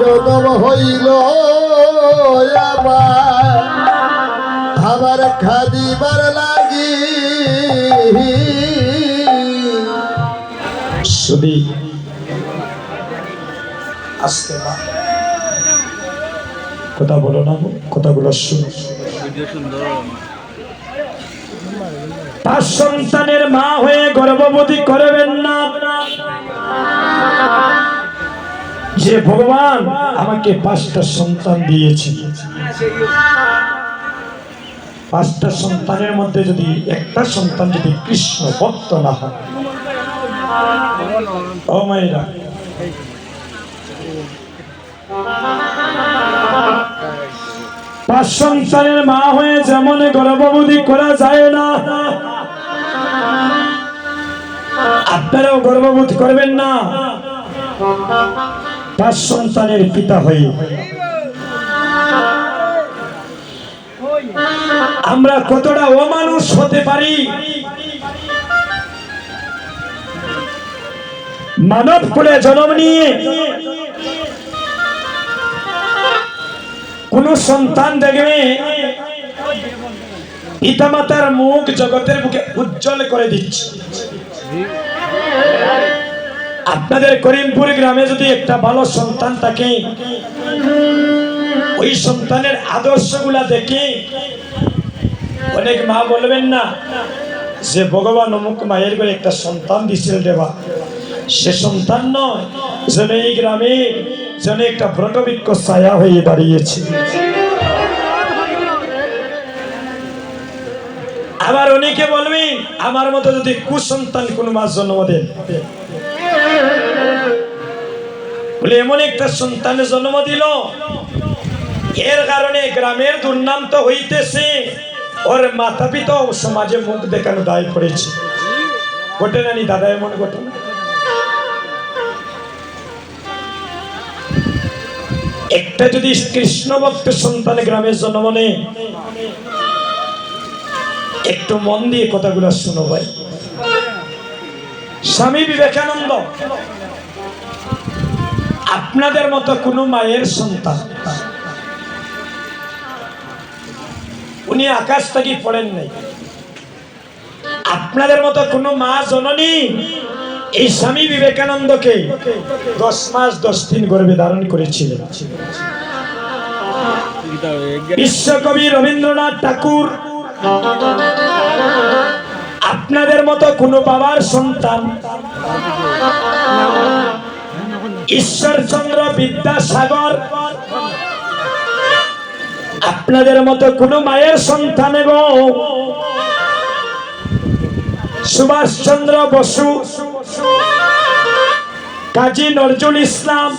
জনম হইল আবার খাদিবার লাগি শুধু আসতে না কথা বলো না, কথাগুলো শুনো। পাঁচ সন্তানের মা হয়ে গর্ভবতী করবেন না। যে ভগবান আমাকে 5টা সন্তান দিয়েছে, 5টা সন্তানের মধ্যে যদি একটা সন্তান যদি কৃষ্ণ ভক্ত না হয়, ও মায়েরা, পাঁচ সন্তানের মা হয়ে যেমন গর্ভবতী করা যায় না, আপনারাও গর্ভবতী করবেন না। 5 সন্তানের পিতা হয়ে আমরা কতটা অমানুষ হতে পারি। মানব কুলে জন্ম নিয়ে কোন সন্তান দেখবে পিতামাতার মুখ জগতের বুকে উজ্জ্বল করে দিচ্ছে। আপনাদের করিমপুর গ্রামে যদি একটা ভালো সন্তান থাকে, ওই সন্তানের আদর্শগুলা দেখে অনেক মা বলবেন না যে ভগবান অমুক মায়ের করে একটা সন্তান দিছিল দেবা, সে সন্তান নয়, যেন এই গ্রামে যেন একটা ব্রতবৃক্ষ ছায়া হয়ে দাঁড়িয়েছে। আবার অনেকে বলবে আমার মতো যদি কুসন্তান কোন মা জন্ম দেন, বলে এমন একটা সন্তানের জন্ম দিল, এর কারণে গ্রামের দুর্নাম তো হইতেছে, ওর মাতা পিতা সমাজে মুখ দেখানো দায় করেছে। ঘটে না নি দাদা এমন ঘটনা? একটা যদি কৃষ্ণ ভক্ত সন্তান গ্রামের জন্ম নেয়, একটু মন দিয়ে কথাগুলো শুনো ভাই। স্বামী বিবেকানন্দ আপনাদের মতো কোন মায়ের সন্তান, উনি আকাশ থেকে পড়েন নাই। আপনাদের মতো কোন মা জননী এই স্বামী বিবেকানন্দকে 10 মাস 10 দিন গর্ভে ধারণ করেছিলেন। বিশ্বকবি রবীন্দ্রনাথ ঠাকুর আপনাদের মতো কোন বাবার সন্তান, ঈশ্বরচন্দ্র বিদ্যাসাগর আপনাদের মতো কোন মায়ের সন্তান গো, সুভাষচন্দ্র বসু, কাজী নজরুল ইসলাম,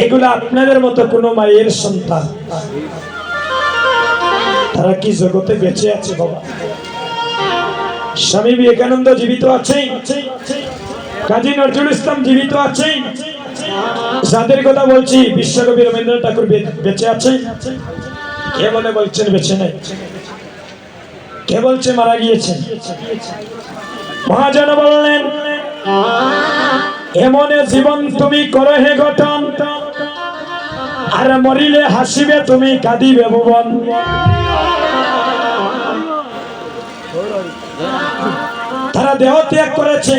এগুলো আপনাদের মতো কোন মায়ের সন্তান। তারা কি জগতে বেঁচে আছে বাবা? স্বামী বিবেকানন্দ জীবিত আছেন, কাজী নজরুল ইসলাম জীবিত আছেন, যাদের কথা বলছি বিশ্বকবি রবীন্দ্রনাথ ঠাকুর বেঁচে আছেন। কে বলে বলছেন বেঁচে নাই? কে বলছে মারা গিয়েছেন? মহাজন বললেন এমন জীবন তুমি করো হে গঠন, আর মরিলে হাসিবে তুমি কাঁদিবে ভুবন। তারা দেহ ত্যাগ করেছে,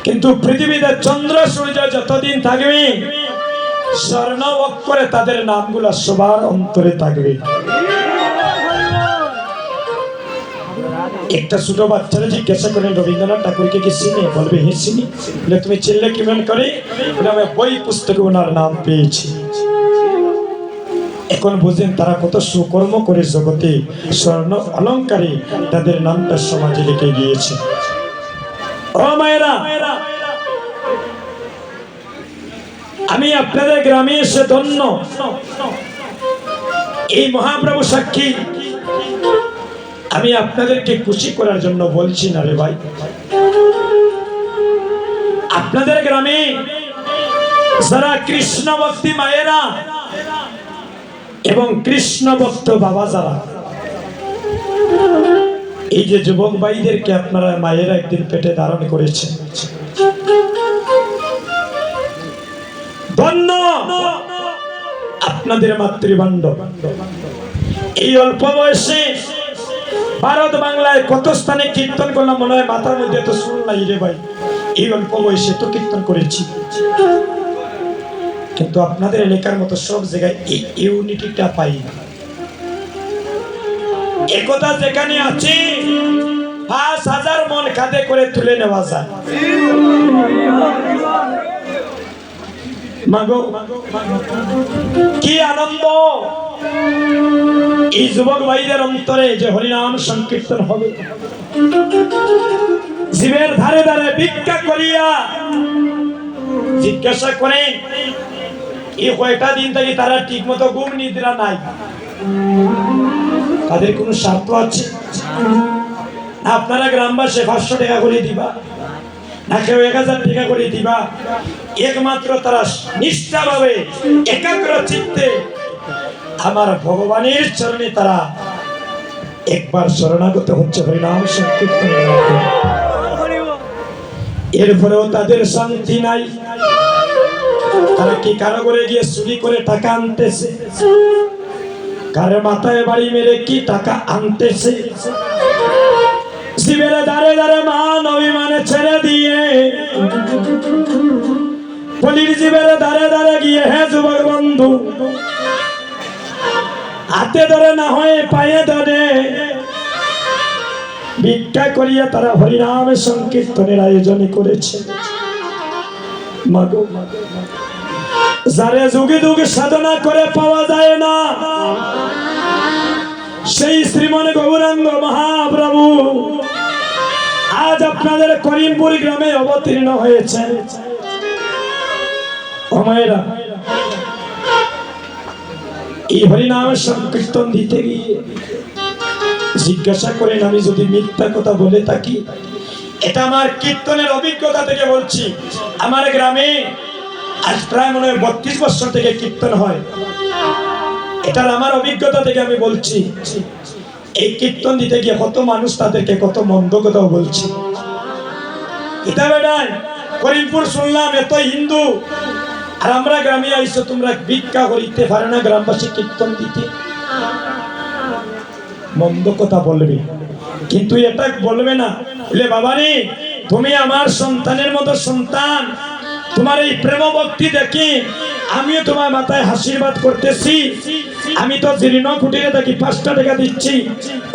কিন্তু পৃথিবীতে চন্দ্র সূর্য যতদিন থাকবে স্বর্ণ অক্ষরে তাদের নামগুলো সবার অন্তরে থাকবে। একটা ছোট বাচ্চারা জিজ্ঞাসা করেন রবীন্দ্রনাথ ঠাকুরকে কি চিনে? বলবে হ্যাঁ চিনি। বলে তুমি চিনলে কেমন করে? আমি বই পুস্তকে ওনার নাম পেয়েছি। এখন বুঝেন তারা কত সুকর্ম করে জগতে স্বর্ণ অলঙ্কারে তাদের নামটা সমাজে লিখে গিয়েছে। ও মায়েরা, আমি আপনাদের গ্রামে এসে ধন্য। এই মহাপ্রভু সাক্ষী, আমি আপনাদেরকে খুশি করার জন্য বলছি না রে ভাই। আপনাদের গ্রামে যারা কৃষ্ণ ভক্তি মায়েরা এবং কৃষ্ণ ভক্ত বাবা যারা, এই যে যুবক ভাইদেরকে আপনারা মায়েরা একদিন পেটে ধারণ করেছেন, ধন্য আপনাদের মাতৃভাণ্ড। এই অল্প বয়সে ভারত বাংলায় কত স্থানে কীর্তন করলাম, মনে হয় মাথার মধ্যে তো শুন নাই রে ভাই। এই অল্প বয়সে তো কীর্তন করেছি, কিন্তু আপনাদের এলাকার মতো সব জায়গায় এই ইউনিটিটা পাই না। একতা যেখানে আছে ৫,০০০ মন কাঁধে করে তুলে নেওয়া যায়। মাগো কি আনন্দ এই যুবক ভাইদের অন্তরে যে হরিনাম সংকীর্তন হবে। জীবের ধারে ধারে ভিক্ষা করিয়া জিজ্ঞাসা করে এই কয়টা দিন থেকে তারা ঠিক মতো ঘুম নিদ্রা নাই, তাদের কোনো স্বার্থ আছে? না আপনারা গ্রামবাসী ৫০০ টাকা করে দিবা, না কেউ ১,০০০ টাকা করে দিবা, একমাত্র তারা নিষ্ঠাভাবে একাগ্র চিত্তে আমার ভগবানের চরণে তারা একবার শরণাগত হচ্ছে হরিনাম সংকীর্তন। এরপরেও তাদের শান্তি নাই। তারা কি কারো করে গিয়ে চুরি করে টাকা আনতেছে, কারো মাথায় বাড়ি মেরে কি টাকা আনতেছে। শিবের দাঁড়ে দাঁড়ে মান অভিমানে ছেড়ে দিয়ে বলির জীবের দাঁড়ে দাঁড়ে গিয়ে হে যুবক বন্ধু, হাতে ধরে না হয়ে পায়ে ধরে ভিক্ষা করিয়া তারা হরিনাম সংকীর্তনের আয়োজন করেছে। মাগো যারে যুগে যুগে সাধনা করে পাওয়া যায় না, সেই শ্রীমন গৌরাঙ্গ মহাপ্রভু আজ আপনাদের করিমপুর গ্রামে অবতীর্ণ হয়েছে। মায়েরা এই হরিনাম সংকীর্তন দিতে গিয়ে জিজ্ঞাসা করেন, আমি যদি মিথ্যা কথা বলে থাকি, এটা আমার কীর্তনের অভিজ্ঞতা থেকে বলছি। আমার গ্রামে আজ প্রায় মনে হয় ৩২ বছর থেকে কীর্তন হয়, এটার আমার অভিজ্ঞতা থেকে আমি বলছি। এই কীর্তন দিতে গিয়ে কত মানুষ তাদেরকে কত মন্দ কথাও বলছে। এটা বেড়ায় করিমপুর শুনলাম এত হিন্দু, আর আমরা গ্রামে আইসো তোমরা ভিক্ষা করিতে পারে না গ্রামবাসী কীর্তন দিতে, মন্দ কথা বলবে। কিন্তু এটা বলবে না বলে, বাবারে তুমি আমার সন্তানের মতো সন্তান, তোমার এই প্রেম ভক্তি দেখি আমিও তোমার মাথায় আশীর্বাদ করতেছি। আমি তো জীর্ণ কুটিরে থাকি ৫টা টাকা দিচ্ছি,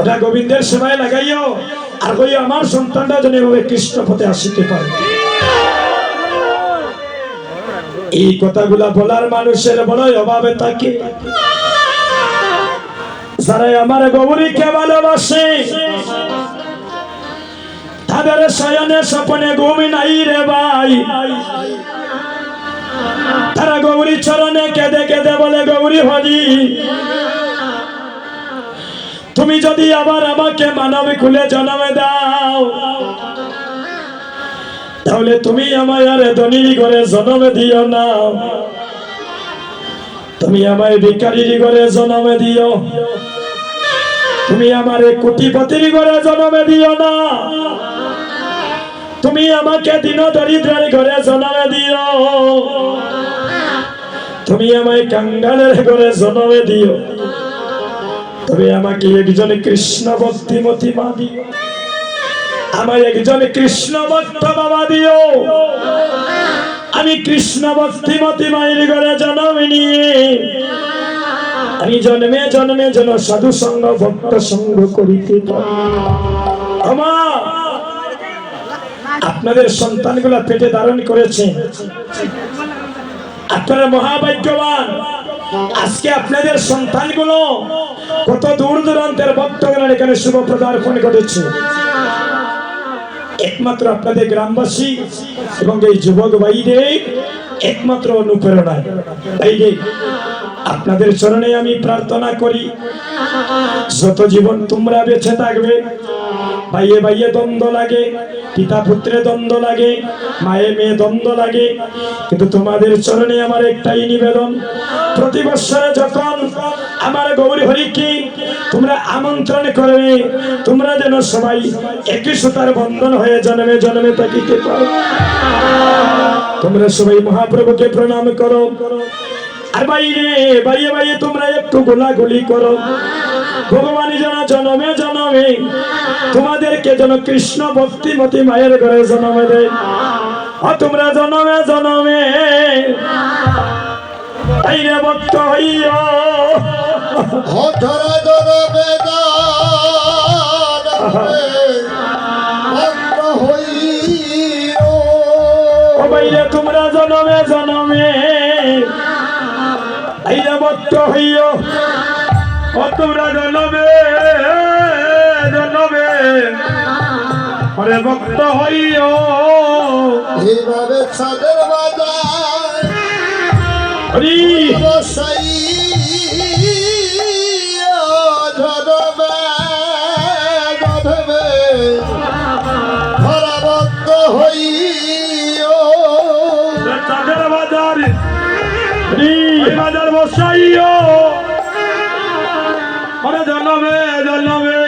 ওটা গোবিন্দের সেবায় লাগাইও, আর কই আমার সন্তানটা যেন এভাবে কৃষ্ণ পথে আসিতে পারে। এই কথাগুলা বলার মানুষের বড়ই অভাবে থাকে। যারা আমার গৌরীকে ভালোবাসে তাদের শয়নে স্বপ্নে ঘুম নাই রে ভাই। তারা গৌরী চরণে কেঁদে কেঁদে বলে, গৌরী হরি তুমি যদি আবার আমাকে মানব কুলে জন্ম দাও, তাহলে তুমি আমায় আর ধনীর ঘরে জন্ম দিও না, তুমি আমায় ভিখারির ঘরে জন্ম দিও, তুমি আমার কোটিপতির ঘরে জন্ম দিও না, তুমি আমাকে দিন দরিদ্রের ঘরে জন্ম দিও, তুমি আমায় কাঙ্গালের ঘরে জন্ম দিও, তবে আমাকে একজন কৃষ্ণ ভক্তিমতী মা দিও, আমায় একজন কৃষ্ণ ভক্ত বাবা দিও। আমি কৃষ্ণ ভক্তিমতী মায়ের ঘরে জন্ম নিয়ে আমি জন্মে জন্মে যেন সাধু সঙ্গ ভক্ত সঙ্গ করিতে পারি। আপনাদের সন্তানগুলা পেটে ধারণ করেছে, আপনারা মহাভাগ্যবান। আজকে আপনাদের সন্তানগুলো কত দূর দূরান্তের ভক্তগণ এখানে শুভ পদার্পণ করেছে, একমাত্র আপনাদের গ্রামবাসী এবং এই যুবক ভাইদের একমাত্র অনুপ্রেরণায়। ভাইরে আপনাদের চরণে আমি প্রার্থনা করি, যত জীবন তোমরা বেঁচে থাকবে, ভাইয়ে ভাইয়ে দ্বন্দ্ব লাগে, পিতা পুত্রে দ্বন্দ্ব লাগে, মায়ে মেয়ে দ্বন্দ্ব লাগে, কিন্তু তোমাদের চরণে আমার একটাই নিবেদন, প্রতি বৎসরে যখন আমার গৌরী হরিকে তোমরা আমন্ত্রণ করবে, তোমরা যেন সবাই একই সুতার বন্ধন হয়ে জন্মে জন্মে থাকিতে পারো। তোমরা সবাই মহাপ্রভুকে প্রণাম করো। আর বাইরে বাইরে বাইরে তোমরা একটু গোলাগুলি করো। ভগবান যেন জনমে জনমে তোমাদেরকে যেন কৃষ্ণ ভক্তিমতী মায়ের ঘরে জন্ম দেয়। আর তোমরা জনমে জনমে বাইরে ভক্ত হইও। ধরা ধরা বেদান ভক্ত হইও। ও বাইরে তোমরা জনমে জনমে বাইরে ভক্ত হইও। ও তোমরা জনমে জনমে পরে ভক্ত হইও। এইভাবে চাঁদের বাজার হরি বসাই ধরবে ধরবে ধরা ভক্ত হইও। চাঁদের বাজার হরি বাজার বসাইও। পরে জনমে জনমে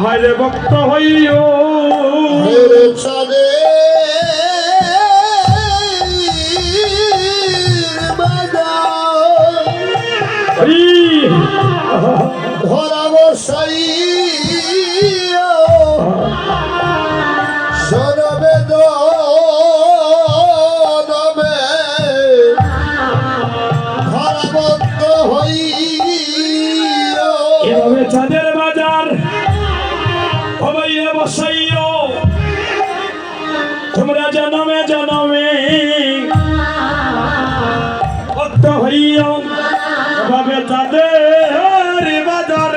হাইরে ভক্ত হইও। মেরে চাঁদের বাজার হরি ধরা বসাই সরবে দবে ধরা ভক্ত হইও। এভাবে চাঁদের বাজার হবাইয়া বসাইও। তোমরা জনমে জনমে ভক্ত হইও। এভাবে চাঁদের বাজার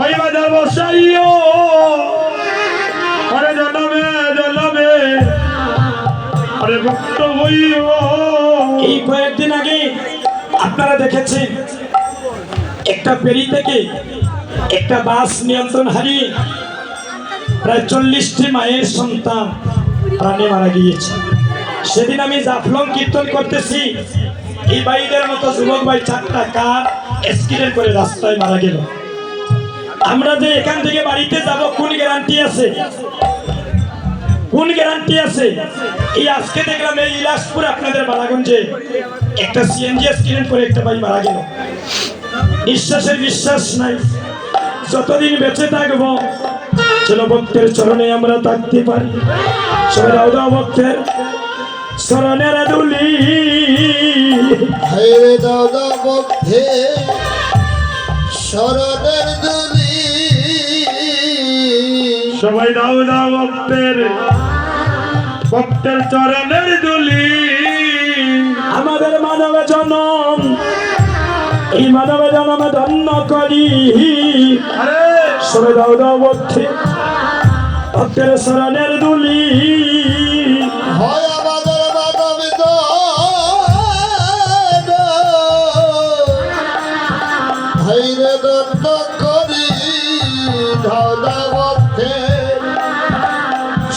ওই বাজার বসাইও। আরে জনমে জনমে আরে ভক্ত হইও। এই কয়েকদিন আগে আপনারা দেখেছেন একটা ফেরি থেকে একটা বাস নিয়ন্ত্রণ হারিয়ে প্রায় 40টি মায়ের সন্তান প্রাণে মারা গিয়েছে। সেদিন আমি জাফলং কীর্তন করতেছি, এই ভাইদের মতো যুবক ভাই 4টা কার অ্যাক্সিডেন্ট করে রাস্তায় মারা গেল। আমরা যে এখান থেকে বাড়িতে যাব কোন গ্যারান্টি আছে? কোন গ্যারান্টি আছে? এই আজকে দেখলাম এই ইলাসপুর আপনাদের বালাগঞ্জে একটা সিএনজি অ্যাক্সিডেন্ট করে একটা ভাই মারা গেল। নিঃশ্বাসের বিশ্বাস নাই। যতদিন বেঁচে থাকবো যেন ভক্তের চরণে আমরা থাকতে পারি। সৌরভ ভক্তের চরণের দুলি হেরে দাদা বদ্ধে শরণের দুলি। সবাই দাও দাও ভক্তের ভক্তের চরণের দুলি। আমাদের মানব জনম এই মানব জনমে ধন্য করি। সবাই দাও দাও ভক্তের চরণের দুলি। হয় আমাদের মানবিত হেরে দণ্ড করি দাদা বদ্ধে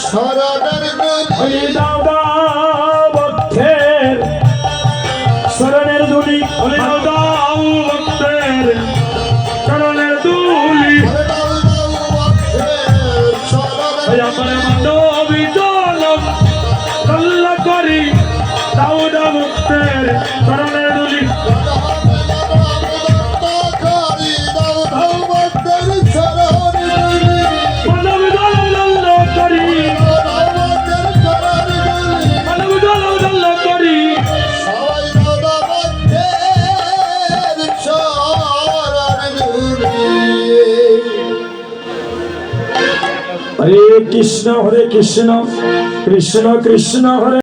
শরণের ওই দুলি। দাও দাও ভক্তের চরণের দুলি। ওই দাও দাও ভক্তের চরণের দুলি। হেরে দাদা বদ্ধে শরণের ওই আমার মানবী জনম ধন্য করি দাও দাও ভক্তের চরণের দুলি। মানবী জনম ধন্য করি মানবী জনম ধন্য করি। হরে কৃষ্ণ কৃষ্ণ কৃষ্ণ হরে